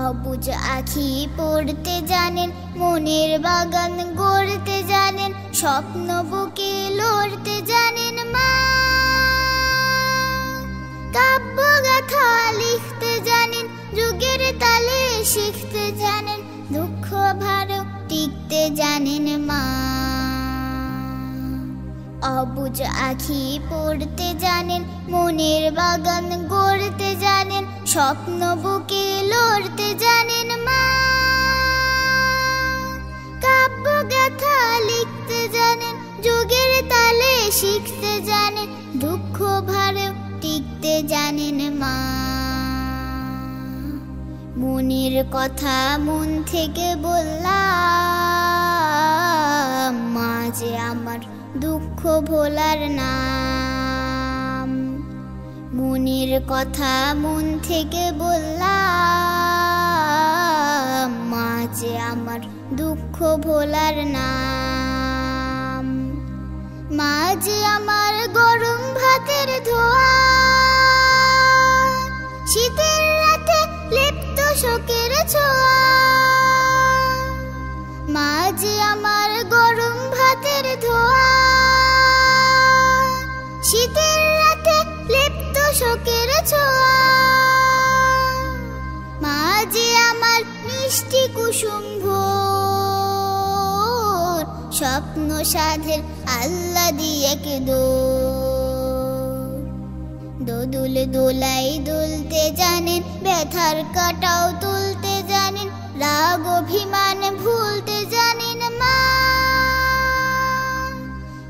অবুঝ আখি পড়তে জানেন, মনের বাগান গড়তে জানেন, স্বপ্ন বুকে লড়তে জানেন মা। কাব্য গাথা লিখতে জানেন, যুগের তালে শিখতে জানেন, দুঃখ ভারও টিকতে জানেন মা। অবুঝ আখি পড়তে জানেন, মনের বাগান গড়তে জানেন, স্বপ্ন বুকে লড়তে জানেন মা। কাব্য গাথা লিখতে জানেন, যুগের তালে শিখতে জানেন, দুঃখ ভারেও টিকতে জানেন মা। মনের কথা মন থেকে বললাম, মা যে আমার দুঃখ ভোলার নাম। মনের কথা মন থেকে বললাম, মা যে আমার দুঃখ ভোলার নাম। মা যে আমার গরম ভাতের ধোয়া, শীতের রাতে লিপ্ত শোকের ছোঁয়া। মা যে আমার গরম ভাতের ধোয়া, শীতের রাতে লিপ্ত শোকের ছোঁয়া। মা যে আমার মিষ্টি কুসুম ভোর, স্বপ্ন সাধের আল্লাহ দিয়ে দোদুল দোলাই দুলতে জানেন, ব্যথার কাটাও তুলতে জানেন, রাগ অভিমান ভুলতে জানেন মা।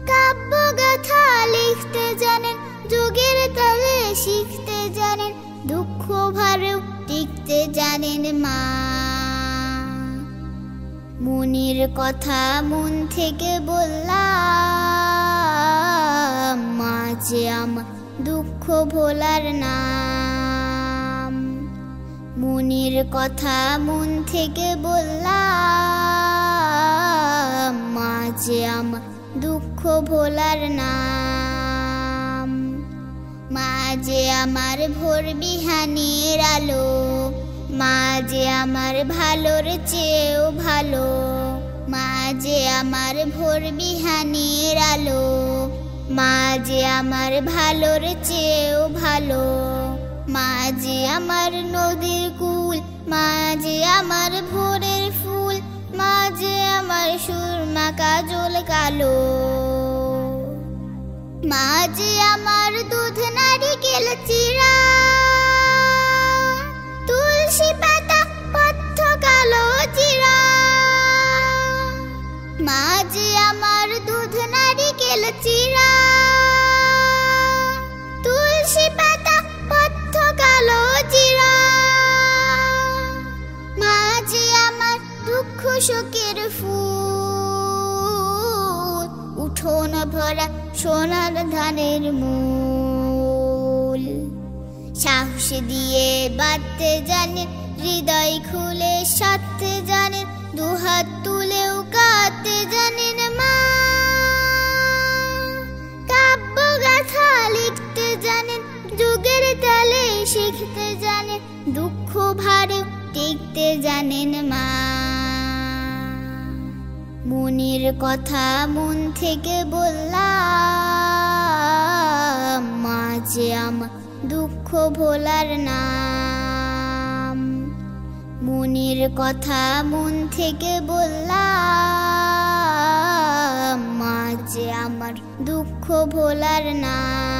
কাব্য গাথা লিখতে জানেন, যুগের তালে শিখতে জানেন, দুঃখ ভারেও টিকতে জানেন মা। মনের কথা মন থেকে বললাম, মা যে আমার দুঃখ ভোলার নাম। মনের কথা মন থেকে বললাম, মা যে আমার দুঃখ ভোলার নাম। মা যে আমার ভোর বিহানের আলো, মা যে আমার ভালোর চেয়েও ভালো। মা যে আমার ভোর বিহানের আলো, মা যে আমার ভালোর চেয়েও ভালো। মা যে আমার নদীর কুল, মা যে আমার ভোরের ফুল, মা যে আমার সুরমা কাজল কালো। মা যে আমার দুধ নারিকেল চিরা, তুলসী পাতা পথ্য কালো জিরা। মা যে আমার দুধ নারিকেল চিরা, তুলসী পাতা পথ্য কালো জিরা। মা যে আমার দুঃখ শোকের ফুল, উঠোন ভরা সোনার ধানের মূল। সাহস দিয়ে বাঁধতে জানেন, হৃদয় খুলে সাধতে জানেন, দুহাত তুলেও কাঁদতে জানেন মা। কাব্য গাথা লিখতে জানেন, যুগের তালে শিখতে জানেন, দুঃখ ভারেও টিকতে জানেন মা। মনের কথা মন থেকে বললাম, মা যে আমার দুঃখ ভোলার নাম। মনের কথা মন থেকে বললাম, মা যে আমার দুঃখ ভোলার নাম।